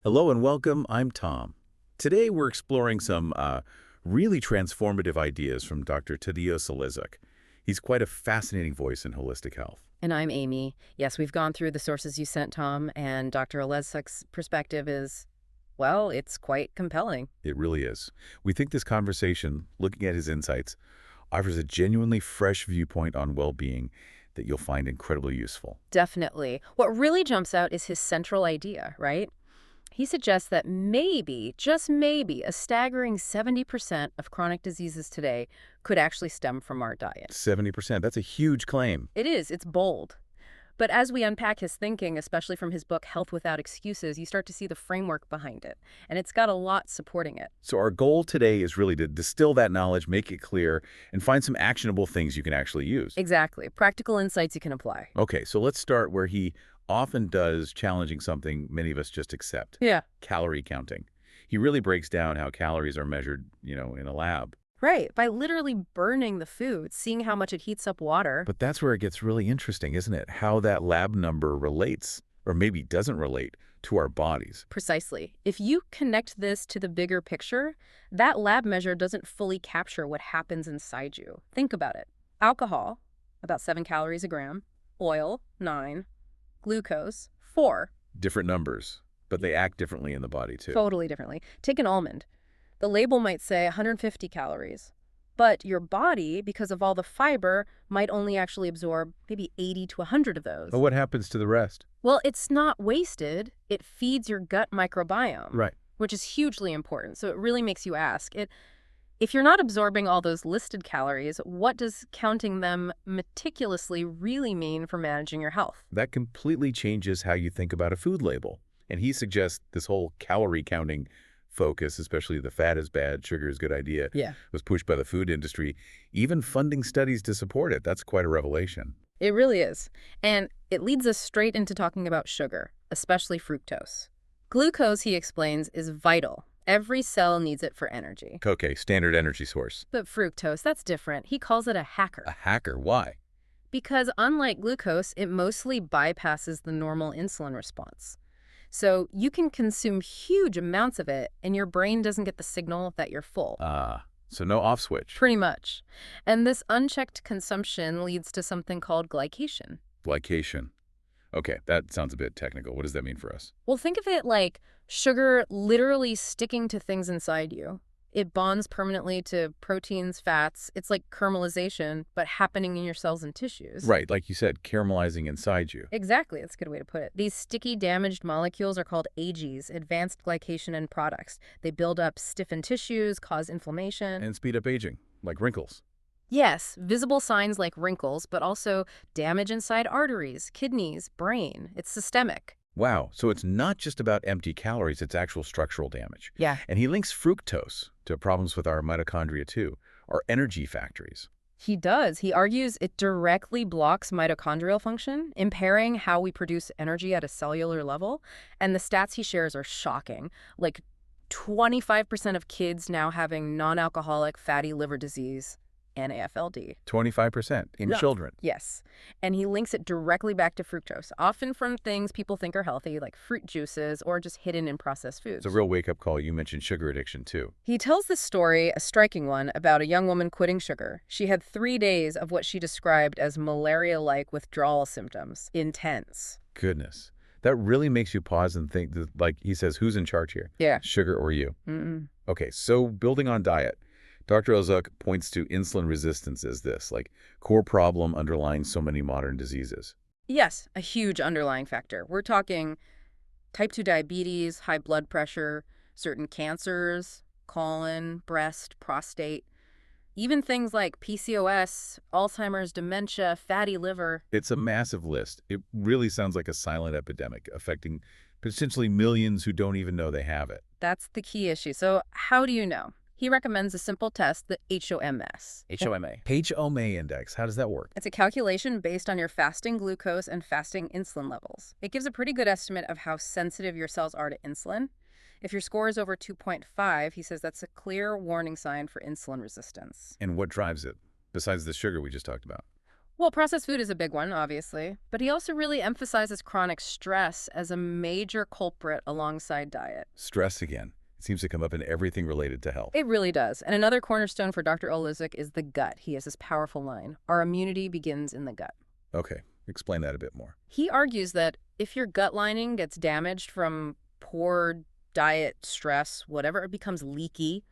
Hello and welcome. I'm Tom. Today we're exploring some really transformative ideas from Dr. Tadeu Salizuk. He's quite a fascinating voice in holistic health. And I'm Amy. Yes, we've gone through the sources you sent, Tom, and Dr. Olezek's perspective is, well, it's quite compelling. It really is. We think this conversation, looking at his insights, offers a genuinely fresh viewpoint on well-being that you'll find incredibly useful. Definitely. What really jumps out is his central idea, right? He suggests that maybe, just maybe, a staggering 70% of chronic diseases today could actually stem from our diet. 70%, that's a huge claim. It is, it's bold. But as we unpack his thinking, especially from his book Health Without Excuses, you start to see the framework behind it. And it's got a lot supporting it. So our goal today is really to distill that knowledge, make it clear, and find some actionable things you can actually use. Exactly. Practical insights you can apply. Okay, so let's start where he often does, challenging something many of us just accept. Yeah. Calorie counting. He really breaks down how calories are measured, in a lab. Right, by literally burning the food, seeing how much it heats up water. But that's where it gets really interesting, isn't it? How that lab number relates, or maybe doesn't relate, to our bodies. Precisely. If you connect this to the bigger picture, that lab measure doesn't fully capture what happens inside you. Think about it. Alcohol, about 7 calories a gram. Oil, 9. Glucose, 4. Different numbers, but they act differently in the body, too. Totally differently. Take an almond. The label might say 150 calories, but your body, because of all the fiber, might only actually absorb maybe 80 to 100 of those. But what happens to the rest? Well, it's not wasted. It feeds your gut microbiome, Right. which is hugely important. So it really makes you ask, if you're not absorbing all those listed calories, what does counting them meticulously really mean for managing your health? That completely changes how you think about a food label. And he suggests this whole calorie counting focus, especially the fat is bad, sugar is good idea, Yeah. was pushed by the food industry, even funding studies to support it. That's quite a revelation. It really is. And it leads us straight into talking about sugar, especially fructose. Glucose, he explains, is vital. Every cell needs it for energy. Okay, standard energy source. But fructose, that's different. He calls it a hacker. A hacker, why? Because unlike glucose, it mostly bypasses the normal insulin response. So you can consume huge amounts of it, and your brain doesn't get the signal that you're full. So no off switch. Pretty much. And this unchecked consumption leads to something called glycation. Glycation. Okay, that sounds a bit technical. What does that mean for us? Well, think of it like sugar literally sticking to things inside you. It bonds permanently to proteins, fats. It's like caramelization, but happening in your cells and tissues. Right, like you said, caramelizing inside you. Exactly. That's a good way to put it. These sticky, damaged molecules are called AGs, advanced glycation end products. They build up stiffened tissues, cause inflammation. And speed up aging, like wrinkles. Yes, visible signs like wrinkles, but also damage inside arteries, kidneys, brain. It's systemic. Wow, so it's not just about empty calories, it's actual structural damage. Yeah. And he links fructose to problems with our mitochondria too, our energy factories. He does. He argues it directly blocks mitochondrial function, impairing how we produce energy at a cellular level. And the stats he shares are shocking. Like 25% of kids now having non-alcoholic fatty liver disease, NAFLD. 25% in Yeah. children. Yes. And he links it directly back to fructose, often from things people think are healthy, like fruit juices or just hidden in processed foods. It's a real wake-up call. You mentioned sugar addiction too. He tells this story, a striking one, about a young woman quitting sugar. She had 3 days of what she described as malaria-like withdrawal symptoms. Intense. Goodness. That really makes you pause and think, that, like he says, who's in charge here? Yeah. Sugar or you? Mm-mm. Okay, so building on diet, Dr. Ozuk points to insulin resistance as this, like, core problem underlying so many modern diseases. Yes, a huge underlying factor. We're talking type 2 diabetes, high blood pressure, certain cancers, colon, breast, prostate, even things like PCOS, Alzheimer's, dementia, fatty liver. It's a massive list. It really sounds like a silent epidemic affecting potentially millions who don't even know they have it. That's the key issue. So how do you know? He recommends a simple test, the HOMS. HOMA. HOMA index. How does that work? It's a calculation based on your fasting glucose and fasting insulin levels. It gives a pretty good estimate of how sensitive your cells are to insulin. If your score is over 2.5, he says that's a clear warning sign for insulin resistance. And what drives it, besides the sugar we just talked about? Well, processed food is a big one, obviously, but he also really emphasizes chronic stress as a major culprit alongside diet. Stress again. It seems to come up in everything related to health. It really does. And another cornerstone for Dr. Olizik is the gut. He has this powerful line: our immunity begins in the gut. Okay, explain that a bit more. He argues that if your gut lining gets damaged from poor diet, stress, whatever, it becomes leaky.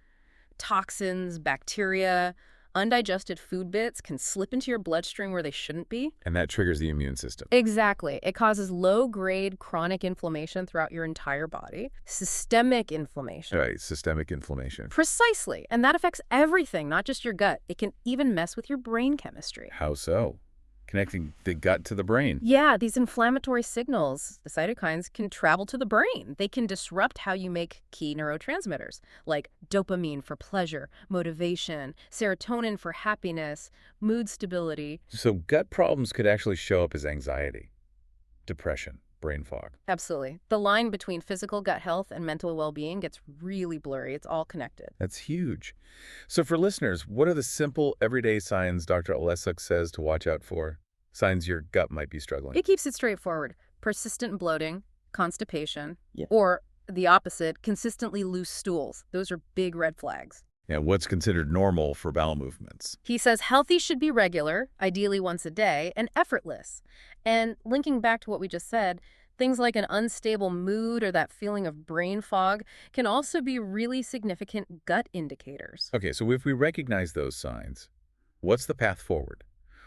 Toxins, bacteria, undigested food bits can slip into your bloodstream where they shouldn't be. And that triggers the immune system. Exactly. It causes low-grade chronic inflammation throughout your entire body. Systemic inflammation. Right, systemic inflammation. Precisely. And that affects everything, not just your gut. It can even mess with your brain chemistry. How so? Connecting the gut to the brain. Yeah, these inflammatory signals, the cytokines, can travel to the brain. They can disrupt how you make key neurotransmitters, like dopamine for pleasure, motivation, serotonin for happiness, mood stability. So gut problems could actually show up as anxiety, depression, brain fog. Absolutely. The line between physical gut health and mental well-being gets really blurry. It's all connected. That's huge. So for listeners, what are the simple everyday signs Dr. Olesuk says to watch out for? Signs your gut might be struggling. It keeps it straightforward. Persistent bloating, constipation, Yeah. or the opposite, consistently loose stools. Those are big red flags. Yeah, what's considered normal for bowel movements? He says healthy should be regular, ideally once a day, and effortless. And linking back to what we just said, things like an unstable mood or that feeling of brain fog can also be really significant gut indicators. Okay, so if we recognize those signs, what's the path forward?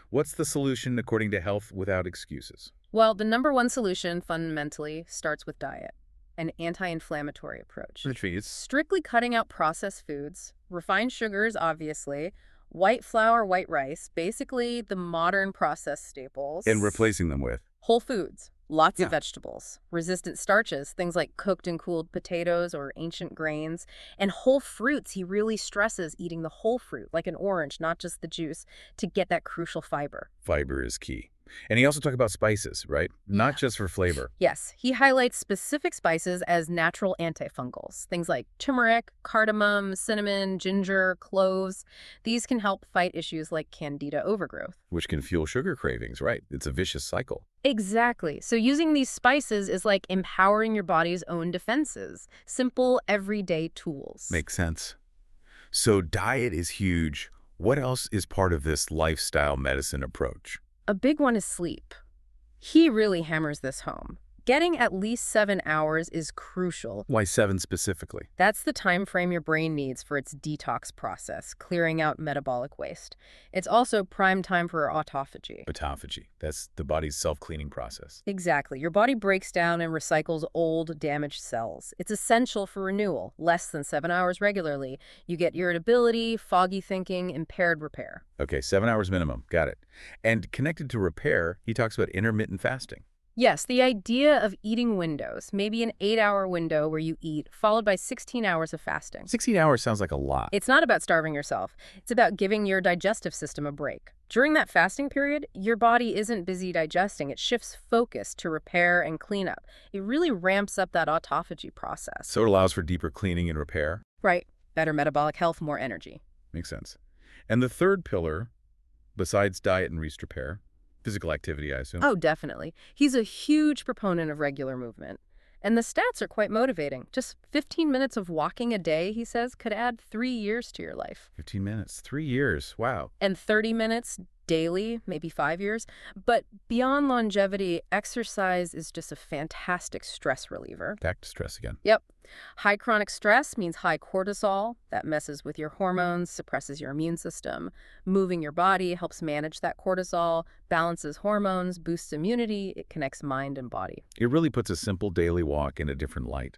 What's the solution according to Health Without Excuses? Well, the number one solution fundamentally starts with diet, an anti-inflammatory approach. Which means Strictly cutting out processed foods, refined sugars, obviously, white flour, white rice, basically the modern processed staples. and replacing them with. Whole foods, lots Yeah. of vegetables, resistant starches, things like cooked and cooled potatoes or ancient grains, and whole fruits. He really stresses eating the whole fruit, like an orange, not just the juice, to get that crucial fiber. Fiber is key. And he also talked about spices, right? Not just for flavor. Yes, he highlights specific spices as natural antifungals, things like turmeric, cardamom, cinnamon, ginger, cloves. These can help fight issues like candida overgrowth. Which can fuel sugar cravings, right? It's a vicious cycle. Exactly. So using these spices is like empowering your body's own defenses. Simple, everyday tools. Makes sense. So diet is huge. What else is part of this lifestyle medicine approach? A big one is sleep. He really hammers this home. Getting at least 7 hours is crucial. Why 7 specifically? That's the time frame your brain needs for its detox process, clearing out metabolic waste. It's also prime time for autophagy. Autophagy. That's the body's self-cleaning process. Exactly. Your body breaks down and recycles old, damaged cells. It's essential for renewal. Less than 7 hours regularly, you get irritability, foggy thinking, impaired repair. Okay, 7 hours minimum. Got it. And connected to repair, he talks about intermittent fasting. Yes, the idea of eating windows, maybe an 8-hour window where you eat, followed by 16 hours of fasting. 16 hours sounds like a lot. It's not about starving yourself. It's about giving your digestive system a break. During that fasting period, your body isn't busy digesting. It shifts focus to repair and clean up. It really ramps up that autophagy process. So it allows for deeper cleaning and repair. Right. Better metabolic health, more energy. Makes sense. And the third pillar, besides diet and rest repair, physical activity, I assume. Oh, definitely. He's a huge proponent of regular movement. And the stats are quite motivating. Just 15 minutes of walking a day, he says, could add 3 years to your life. 15 minutes, 3 years. Wow. And 30 minutes daily, maybe 5 years. But beyond longevity, exercise is just a fantastic stress reliever. Back to stress again. Yep. High chronic stress means high cortisol. That messes with your hormones, suppresses your immune system. Moving your body helps manage that cortisol, balances hormones, boosts immunity. It connects mind and body. It really puts a simple daily walk in a different light.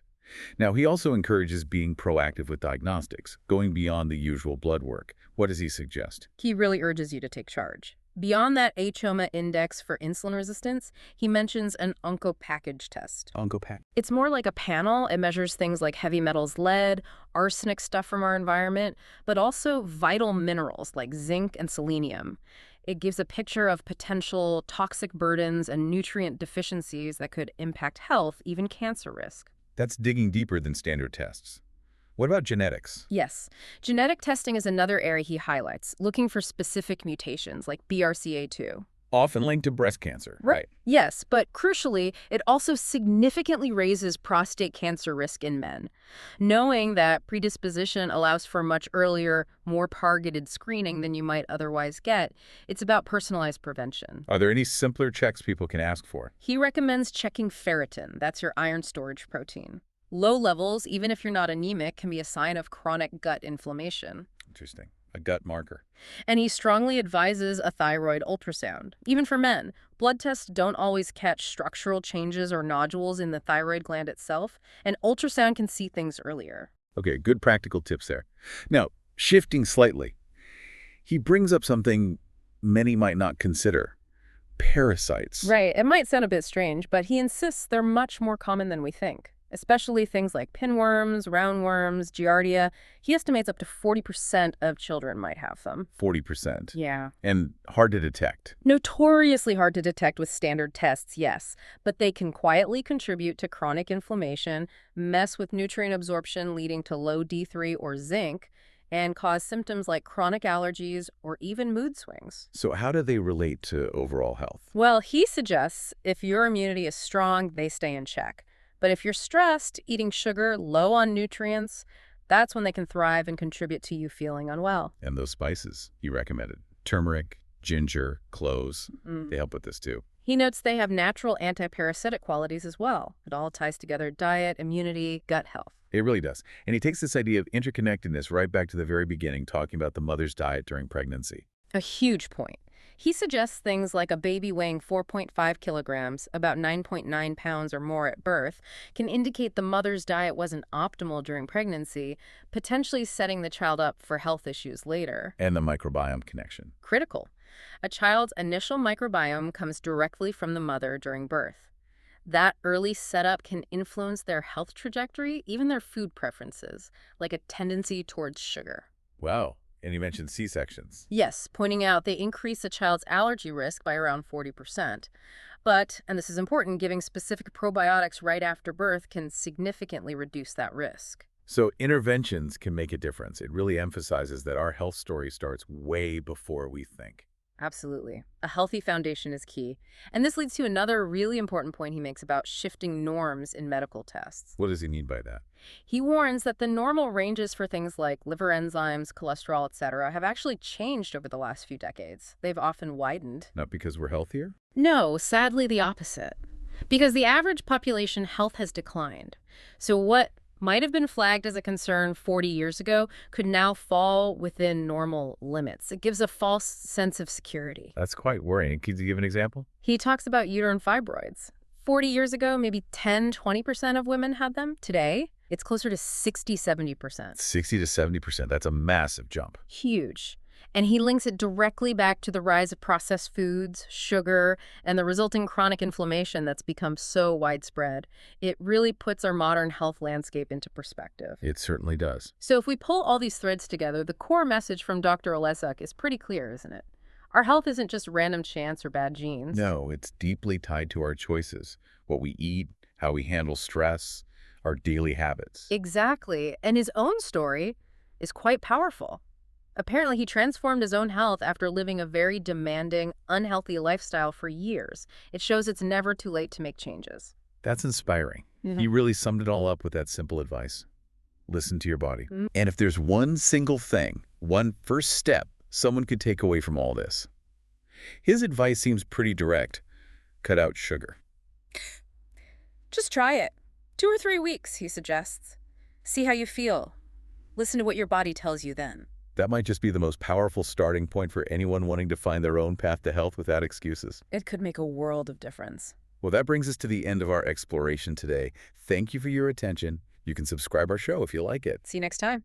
Now, he also encourages being proactive with diagnostics, going beyond the usual blood work. What does he suggest? He really urges you to take charge. Beyond that HOMA index for insulin resistance, he mentions an oncopackage test. Oncopack. It's more like a panel. It measures things like heavy metals, lead, arsenic stuff from our environment, but also vital minerals like zinc and selenium. It gives a picture of potential toxic burdens and nutrient deficiencies that could impact health, even cancer risk. That's digging deeper than standard tests. What about genetics? Yes. Genetic testing is another area he highlights, looking for specific mutations like BRCA2. Often linked to breast cancer. Right. Yes, but crucially, it also significantly raises prostate cancer risk in men. Knowing that predisposition allows for much earlier, more targeted screening than you might otherwise get, it's about personalized prevention. Are there any simpler checks people can ask for? He recommends checking ferritin. That's your iron storage protein. Low levels, even if you're not anemic, can be a sign of chronic gut inflammation. Interesting. A gut marker. And he strongly advises a thyroid ultrasound. Even for men, blood tests don't always catch structural changes or nodules in the thyroid gland itself, and ultrasound can see things earlier. Okay, good practical tips there. Now, shifting slightly, he brings up something many might not consider. Parasites. Right, it might sound a bit strange, but he insists they're much more common than we think. Especially things like pinworms, roundworms, giardia. He estimates up to 40% of children might have them. 40%. Yeah. And hard to detect. Notoriously hard to detect with standard tests, yes, but they can quietly contribute to chronic inflammation, mess with nutrient absorption leading to low D3 or zinc, and cause symptoms like chronic allergies or even mood swings. So how do they relate to overall health? Well, he suggests if your immunity is strong, they stay in check. But if you're stressed, eating sugar, low on nutrients, that's when they can thrive and contribute to you feeling unwell. And those spices he recommended. Turmeric, ginger, cloves. They help with this too. He notes they have natural antiparasitic qualities as well. It all ties together diet, immunity, gut health. It really does. And he takes this idea of interconnectedness right back to the very beginning, talking about the mother's diet during pregnancy. A huge point. He suggests things like a baby weighing 4.5 kilograms, about 9.9 pounds or more at birth, can indicate the mother's diet wasn't optimal during pregnancy, potentially setting the child up for health issues later. And the microbiome connection. Critical. A child's initial microbiome comes directly from the mother during birth. That early setup can influence their health trajectory, even their food preferences, like a tendency towards sugar. Wow. And you mentioned C-sections. Yes, pointing out they increase a child's allergy risk by around 40%. But, and this is important, giving specific probiotics right after birth can significantly reduce that risk. So interventions can make a difference. It really emphasizes that our health story starts way before we think. Absolutely. A healthy foundation is key. And this leads to another really important point he makes about shifting norms in medical tests. What does he mean by that? He warns that the normal ranges for things like liver enzymes, cholesterol, etc. have actually changed over the last few decades. They've often widened. Not because we're healthier? No, sadly the opposite. Because the average population health has declined. So what might have been flagged as a concern 40 years ago could now fall within normal limits. It gives a false sense of security. That's quite worrying. Could you give an example? He talks about uterine fibroids. 40 years ago, maybe 10–20% of women had them. Today, it's closer to 60–70%. 60 to 70%. That's a massive jump. Huge. And he links it directly back to the rise of processed foods, sugar, and the resulting chronic inflammation that's become so widespread. It really puts our modern health landscape into perspective. It certainly does. So if we pull all these threads together, the core message from Dr. Oleszak is pretty clear, isn't it? Our health isn't just random chance or bad genes. No, it's deeply tied to our choices, what we eat, how we handle stress, our daily habits. Exactly. And his own story is quite powerful. Apparently, he transformed his own health after living a very demanding, unhealthy lifestyle for years. It shows it's never too late to make changes. That's inspiring. He really summed it all up with that simple advice. Listen to your body. And if there's one single thing, one first step someone could take away from all this, his advice seems pretty direct. Cut out sugar. Just try it. 2 or 3 weeks, he suggests. See how you feel. Listen to what your body tells you then. That might just be the most powerful starting point for anyone wanting to find their own path to health without excuses. It could make a world of difference. Well, that brings us to the end of our exploration today. Thank you for your attention. You can subscribe our show if you like it. See you next time.